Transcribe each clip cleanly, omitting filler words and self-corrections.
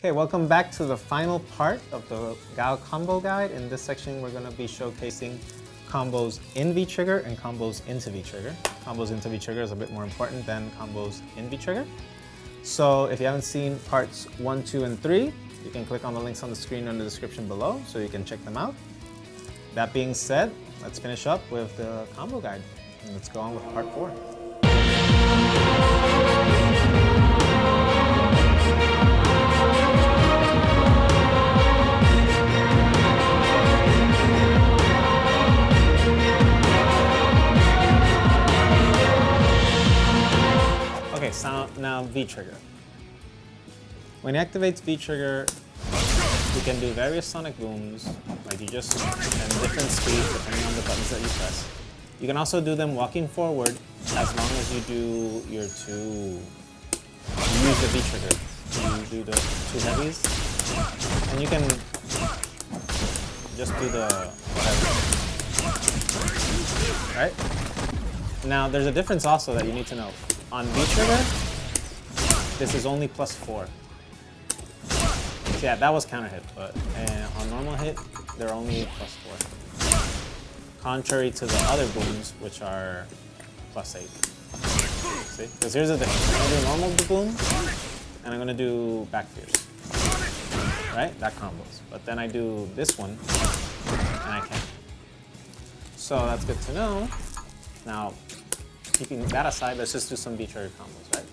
Okay, welcome back to the final part of the Gao combo guide. In this section, we're going to be showcasing combos in V-Trigger and combos into V-Trigger. Combos into V-Trigger is a bit more important than combos in V-Trigger. So if you haven't seen parts 1, 2, and 3, you can click on the links on the screen or in the description below so you can check them out. That being said, let's finish up with the combo guide. And let's go on with part 4. Okay, so now V-Trigger. When it activates V-Trigger, you can do various sonic booms, like you just, and different speeds depending on the buttons that you press. You can also do them walking forward as long as you do your two, you use the V-Trigger. You do the two heavies, and you can just do the whatever, right? Now, there's a difference also that you need to know. On V-Trigger, this is only +4. So yeah, that was counter hit, but on normal hit, they're only +4. Contrary to the other booms, which are +8. See? Because here's the difference. I'm going to do normal boom, and I'm going to do back fierce. Right? That combos. But then I do this one, and I can't. So that's good to know. Now, keeping that aside, let's just do some V-Trigger combos, right?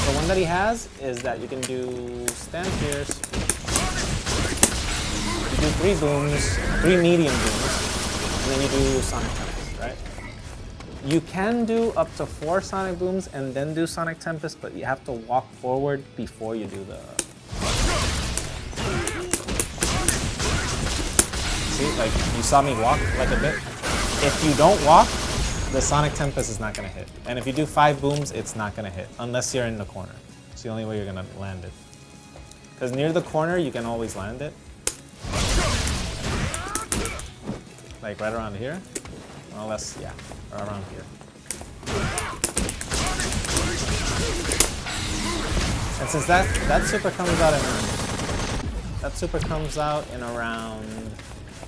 So one that he has is that you can do stand fierce. You do 3 booms, 3 medium booms, and then you do sonic tempest, right? You can do up to 4 sonic booms and then do sonic tempest, but you have to walk forward before you do the. See, like you saw me walk like a bit. If you don't walk, the sonic tempest is not going to hit. And if you do 5 booms, it's not going to hit unless you're in the corner. It's the only way you're going to land it. Because near the corner, you can always land it. Like right around here. More or less, yeah, or around here. And since that super comes out in around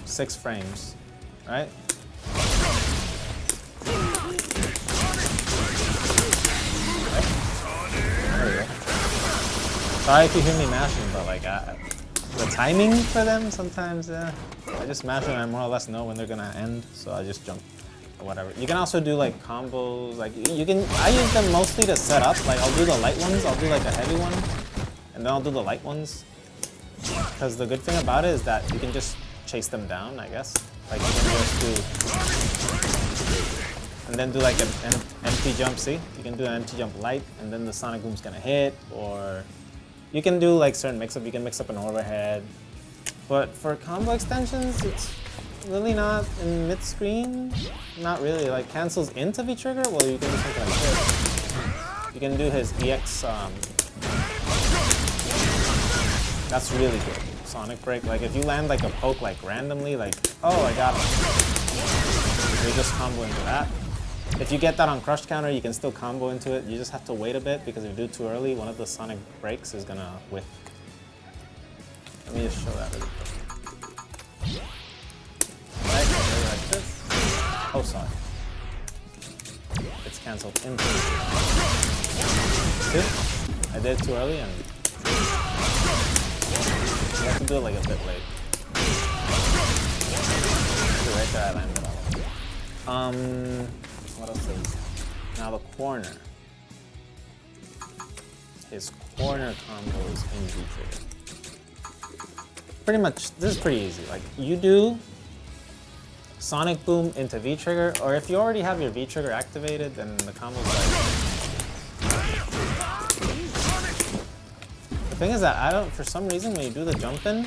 6 frames, right? There we go. Sorry if you hear me mashing, but like the timing for them sometimes, I just mash them and I more or less know when they're gonna end, so I just jump or whatever. You can also do like combos, like you can. I use them mostly to set up. Like I'll do the light ones, I'll do like a heavy one, and then I'll do the light ones. Because the good thing about it is that you can just chase them down, I guess. Like you can just do. And then do like an empty jump, see? You can do an empty jump light, and then the sonic boom's gonna hit, or you can do like certain mix-up, you can mix up an overhead. But for combo extensions, it's really not in mid-screen. Not really, like cancels into V-Trigger, well you can do something like this. You can do his EX, that's really good. Sonic break, like if you land like a poke like randomly, like, oh I got him. You just combo into that. If you get that on crush counter, you can still combo into it. You just have to wait a bit because if you do too early, one of the sonic breaks is gonna whiff. Let me just show that really quick. Right, like this. Oh, sorry. It's canceled into. See? I did it too early and you have to do it like a bit late. See, right there, I landed all of it. What else is now the corner? His corner combos in V-Trigger. Pretty much, this is pretty easy. Like you do sonic boom into V-Trigger, or if you already have your V-Trigger activated, then the combo's like. The thing is that I don't, for some reason, when you do the jump in,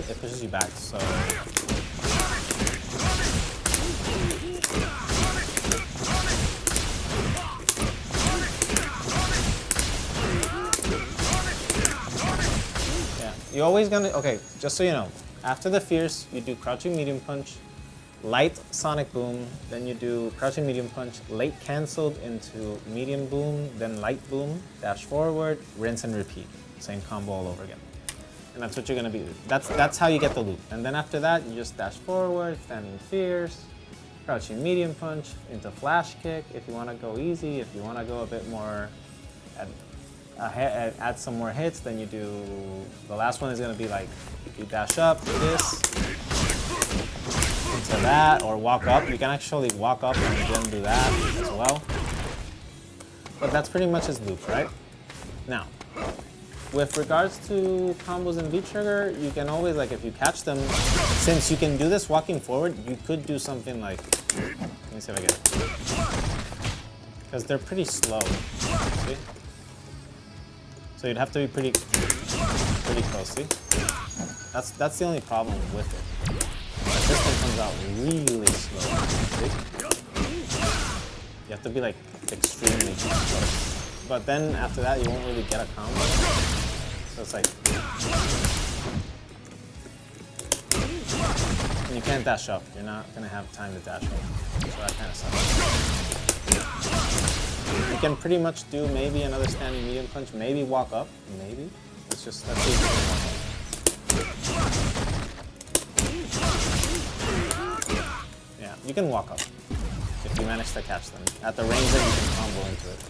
it pushes you back. So. You're always gonna, okay, just so you know, after the fierce, you do crouching medium punch, light sonic boom, then you do crouching medium punch, late canceled into medium boom, then light boom, dash forward, rinse and repeat. Same combo all over again. And that's what you're gonna be. That's how you get the loop. And then after that, you just dash forward, standing fierce, crouching medium punch into flash kick. If you want to go easy, if you want to go a bit more, add some more hits, then you do. The last one is gonna be like you dash up, do this, into that, or walk up. You can actually walk up and then do that as well. But that's pretty much his loop, right? Now, with regards to combos in V-Trigger, you can always, like, if you catch them, since you can do this walking forward, you could do something like, let me see if I get it. Because they're pretty slow, see? So you'd have to be pretty close, see? That's the only problem with it. That this one comes out really slow, see? You have to be, like, extremely close. But then after that, you won't really get a combo. So it's like, and you can't dash up. You're not gonna have time to dash up. So that kind of sucks. You can pretty much do maybe another standing medium punch, maybe walk up, maybe. It's just, that's easy to walk up. Yeah, you can walk up if you manage to catch them. At the range that you can combo into it.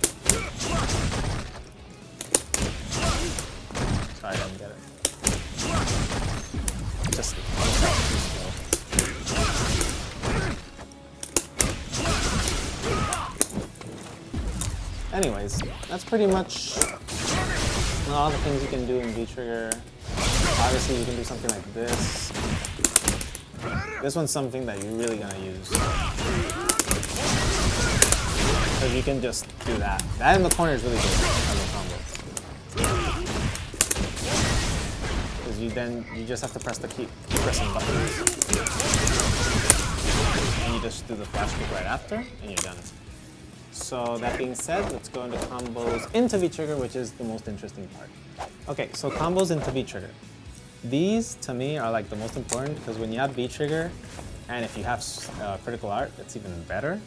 Sorry, I didn't get it. Just too slow. Anyways, that's pretty much all the things you can do in V-Trigger. Obviously, you can do something like this. This one's something that you're really gonna use. So you can just do that. That in the corner is really good as a combo. Because you just have to press the keep pressing buttons. And you just do the flash kick right after, and you're done. So that being said, let's go into combos into V-Trigger, which is the most interesting part. Okay, so combos into V-Trigger. These, to me, are like the most important, because when you have V-Trigger, and if you have critical art, it's even better.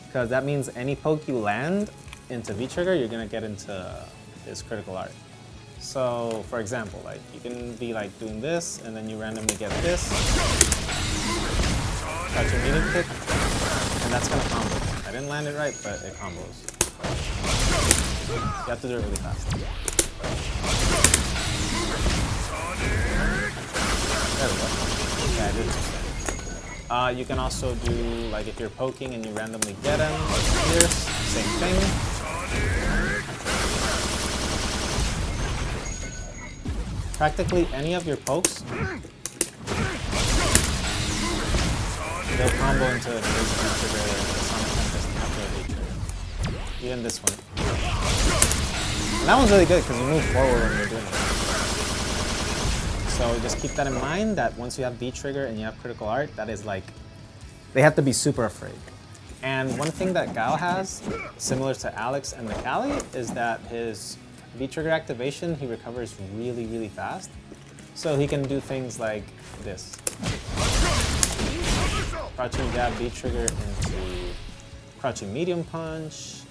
Because that means any poke you land into V-Trigger, you're gonna get into his critical art. So, for example, like you can be like doing this, and then you randomly get this, catch your medium kick, and that's gonna combo. I didn't land it right, but it combos. You have to do it really fast. There we go. Okay, I did it. You can also do, like, if you're poking and you randomly get him, like Pierce, same thing. Practically any of your pokes, they'll combo into the Sonic Tempest after a V-Trigger. Even this one. And that one's really good because you move forward when you're doing it. So just keep that in mind, that once you have V-Trigger and you have critical art, that is like, they have to be super afraid. And one thing that Gal has, similar to Alex and Nikali, is that his V-Trigger activation, he recovers really, really fast. So he can do things like this. Crouching jab V-Trigger into crouching medium punch,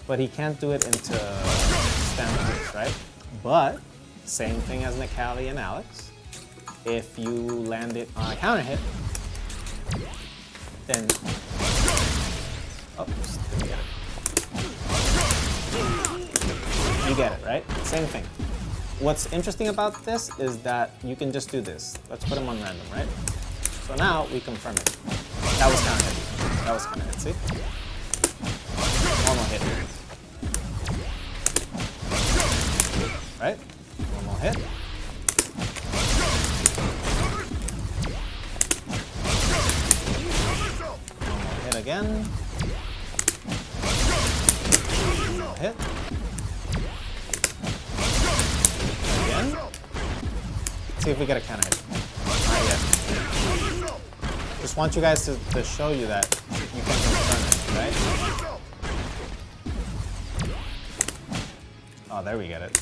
but he can't do it into stand punch, right? But, same thing as Nikali and Alex. If you land it on a counter hit, then, oops, didn't get it. You get it, right? Same thing. What's interesting about this is that you can just do this. Let's put him on random, right? So now we confirm it. That was counter hit. That was counter hit, see? Normal hit. Right? Normal hit. Normal hit again. Normal hit. Again. See if we get a counter hit. Not yet. Just want you guys to show you that you can confirm it, right? Oh, there we get it.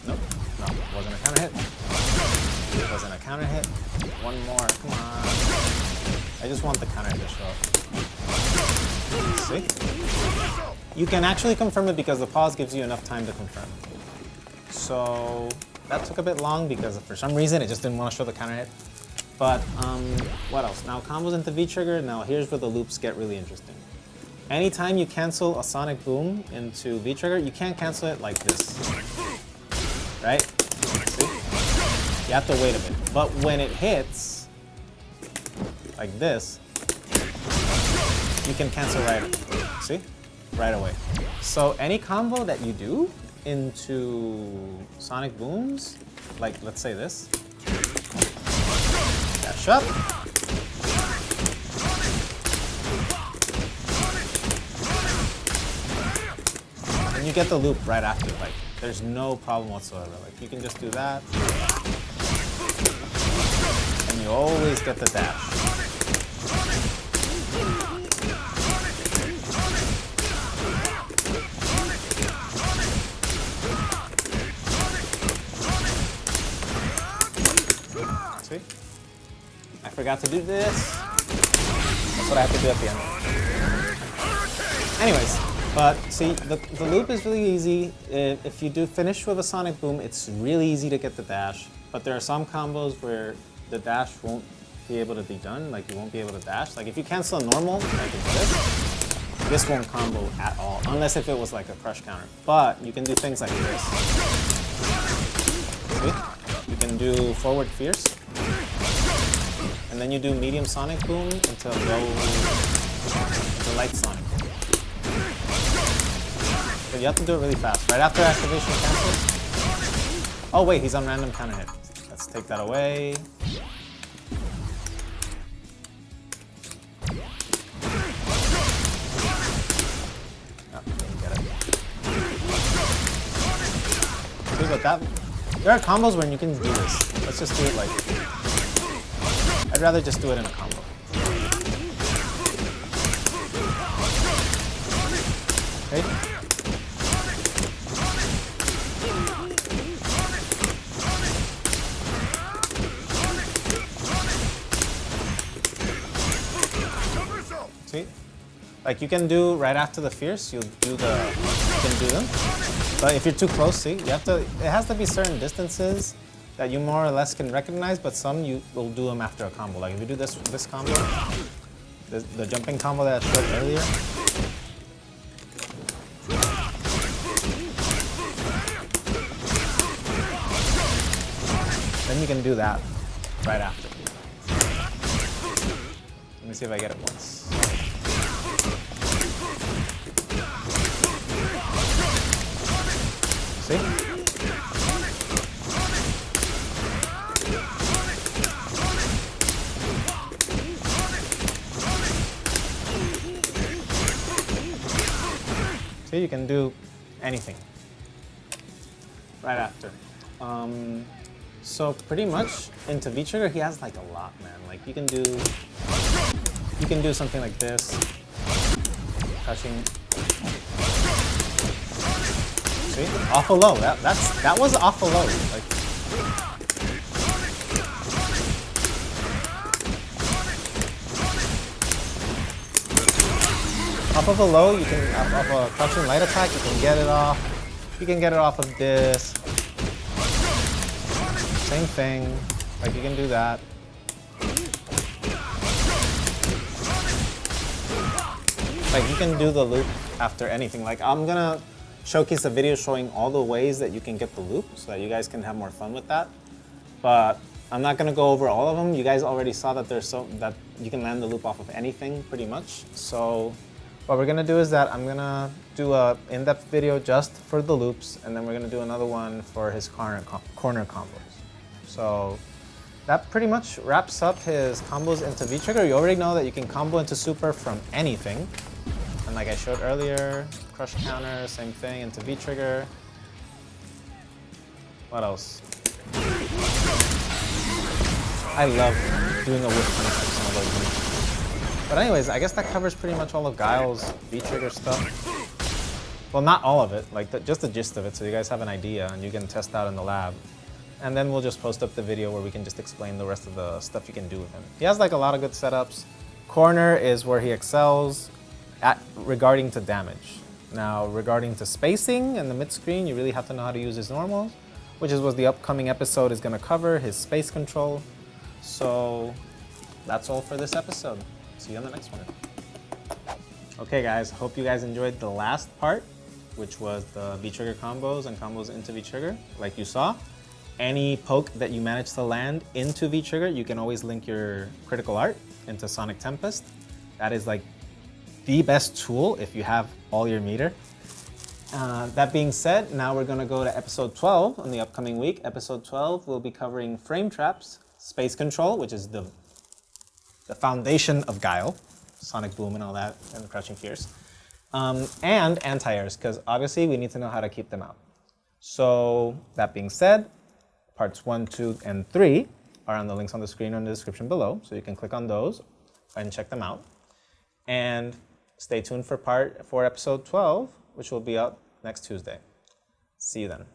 Nope, no, wasn't a counter hit. It wasn't a counter hit. One more, come on. I just want the counter hit to show up. See? You can actually confirm it because the pause gives you enough time to confirm. So that took a bit long because for some reason it just didn't want to show the counter hit. But what else? Now combos into V-trigger. Now here's where the loops get really interesting. Anytime you cancel a sonic boom into V-trigger, you can't cancel it like this, right? See? You have to wait a bit. But when it hits, like this, you can cancel right, see? Right away. So any combo that you do into sonic booms, like let's say this, dash up, and you get the loop right after. Like there's no problem whatsoever. Like you can just do that, and you always get the dash. See? I forgot to do this. That's what I have to do at the end. Anyways, but see, the loop is really easy. If you do finish with a sonic boom, it's really easy to get the dash. But there are some combos where the dash won't be able to be done. Like you won't be able to dash. Like if you cancel a normal, like this won't combo at all, unless if it was like a crush counter. But you can do things like this. See? You can do forward fierce, and then you do medium sonic boom until light sonic. But you have to do it really fast. Right after activation cancels. Oh wait, he's on random counter hit. Let's take that away. Oh, didn't get it. See, but that. There are combos where you can do this. Let's just do it like... I'd rather just do it in a combo. Okay? See? Like you can do right after the fierce, you can do them. But if you're too close, see, you have to, it has to be certain distances that you more or less can recognize, but some you will do them after a combo. Like if you do this combo, the jumping combo that I showed earlier. Then you can do that right after. Let me see if I get it once. See? See, you can do anything right after. So pretty much into V-trigger, he has like a lot, man. Like you can do something like this, touching. See, awful low. That was awful low. Like, off of a low, you can off of a crouching light attack, you can get it off. You can get it off of this. Same thing. Like you can do that. Like you can do the loop after anything. Like I'm gonna showcase a video showing all the ways that you can get the loop so that you guys can have more fun with that. But I'm not gonna go over all of them. You guys already saw that that you can land the loop off of anything pretty much. So what we're gonna do is that I'm gonna do a in-depth video just for the loops, and then we're gonna do another one for his corner combos. So that pretty much wraps up his combos into V-trigger. You already know that you can combo into super from anything. And like I showed earlier, crush counter, same thing, into V-trigger. What else? I love doing a whip punish with some of those moves. But anyways, I guess that covers pretty much all of Guile's V-trigger stuff. Well, not all of it, like just the gist of it, so you guys have an idea and you can test out in the lab. And then we'll just post up the video where we can just explain the rest of the stuff you can do with him. He has like a lot of good setups. Corner is where he excels regarding to damage. Now, regarding to spacing and the mid-screen, you really have to know how to use his normals. which is what the upcoming episode is going to cover, his space control. So that's all for this episode. See you on the next one. Okay guys, hope you guys enjoyed the last part, which was the V-trigger combos and combos into V-trigger. Like you saw, any poke that you manage to land into V-trigger, you can always link your critical art into Sonic Tempest. That is like the best tool if you have all your meter. That being said, now we're gonna go to episode 12 on the upcoming week. Episode 12 will be covering frame traps, space control, which is the foundation of Guile, Sonic Boom and all that, and Crushing Fears, and anti-airs, because obviously we need to know how to keep them out. So that being said, parts 1, 2, and 3 are on the links on the screen or in the description below, so you can click on those and check them out. And stay tuned for episode 12, which will be out next Tuesday. See you then.